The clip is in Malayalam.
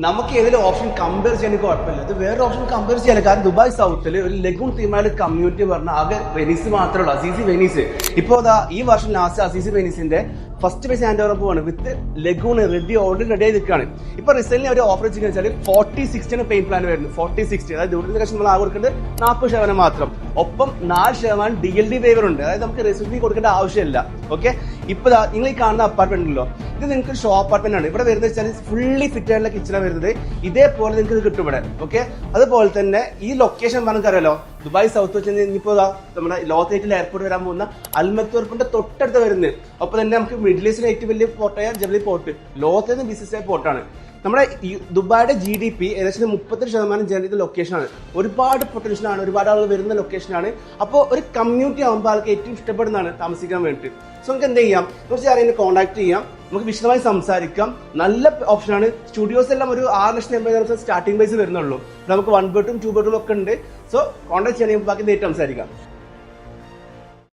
നമുക്ക് ഏതെങ്കിലും ഓപ്ഷൻ കമ്പയർ ചെയ്യാൻ കുഴപ്പമില്ല. ഇത് വേറെ ഓപ്ഷൻ കമ്പയർ ചെയ്യാൻ. കാരണം ദുബായ് സൗത്തിൽ ഒരു ലഗൂൺ തീമാല് കമ്മ്യൂണിറ്റി പറഞ്ഞാൽ ആകെ വെനീസ് മാത്രമേ ഉള്ളൂ, അസീസി വെനീസ്. ഇപ്പോ ഈ വർഷം ലാസ്റ്റ് അസീസി വെനീസിന്റെ ഫസ്റ്റ് പേസ് ഹാൻഡ് ഓവർ പോവാണ് വിത്ത് ലഗൂൺ ഓൾറെഡി റെഡി ആയി നിൽക്കുകയാണ്. ഇപ്പൊ റിസൽറ്റിന് അവർ ഓഫർ ചെയ്യുന്നത് വെച്ചാൽ 40-60 പെയിൻ പ്ലാൻ വരുന്നത്. 40-60 അതായത് ദൂരത്തിന്റെ കഷ്ടം നമ്മൾ ആകെ കൊടുക്കേണ്ടത് 40% മാത്രം. ഒപ്പം 4% DLD വേവർ ഉണ്ട്. അതായത് നമുക്ക് റെസിഡൻസി കൊടുക്കേണ്ട ആവശ്യമില്ല. ഓക്കെ, ഇപ്പൊ നിങ്ങൾ ഈ കാണുന്ന അപ്പാർട്ട്മെന്റ് ഉണ്ടല്ലോ, ഇത് നിങ്ങൾക്ക് ഷോ അപ്പാർട്ട്മെന്റ് ആണ്. ഇവിടെ വരുന്നത് വെച്ചാൽ ഫുള്ളി ഫിറ്റ് ആയിട്ടുള്ള കിച്ചണാണ് വരുന്നത്. ഇതേപോലെ നിങ്ങൾക്ക് ഇത് കിട്ടും ഇവിടെ. ഓക്കെ, അതുപോലെ തന്നെ ഈ ലൊക്കേഷൻ പറഞ്ഞറിയാലോ, ദുബായ് സൗത്ത് വെച്ച് ഇനിയിപ്പോ നമ്മുടെ ലോകത്തേറ്റിൽ എയർപോർട്ട് വരാൻ പോകുന്ന അൽമത്തോർപ്പിന്റെ തൊട്ടടുത്ത് വരുന്നത്. ഒപ്പം തന്നെ നമുക്ക് മിഡിൽ ഈസ്റ്റിലെ ഏറ്റവും വലിയ പോർട്ടായ ജബലി പോർട്ട്, ലോകത്തെ ബിസിനസ് പോർട്ടാണ്. നമ്മുടെ ഈ ദുബായിയുടെ GDP ഏകദേശം 37% ജനറേറ്റ് ലൊക്കേഷനാണ്. ഒരുപാട് പൊട്ടൻഷ്യലാണ്, ഒരുപാട് ആളുകൾ വരുന്ന ലൊക്കേഷനാണ്. അപ്പോൾ ഒരു കമ്മ്യൂണിറ്റി ആകുമ്പോൾ ആൾക്ക് ഏറ്റവും ഇഷ്ടപ്പെടുന്നതാണ് താമസിക്കാൻ വേണ്ടിയിട്ട്. സോ നമുക്ക് എന്ത് ചെയ്യാം, കുറച്ച് ആരെയും കോൺടാക്ട് ചെയ്യാം, നമുക്ക് വിശദമായി സംസാരിക്കാം. നല്ല ഓപ്ഷനാണ്. സ്റ്റുഡിയോസ് എല്ലാം ഒരു 6,80,000 സ്റ്റാർട്ടിംഗ് പ്രൈസ് വരുന്നുള്ളൂ. നമുക്ക് 1 ബെഡ്റൂം 2 ബെഡ്റൂം ഒക്കെ ഉണ്ട്. സോ കോൺടാക്ട് ചെയ്യണമെങ്കിൽ ബാക്കി നേരിട്ട് സംസാരിക്കാം.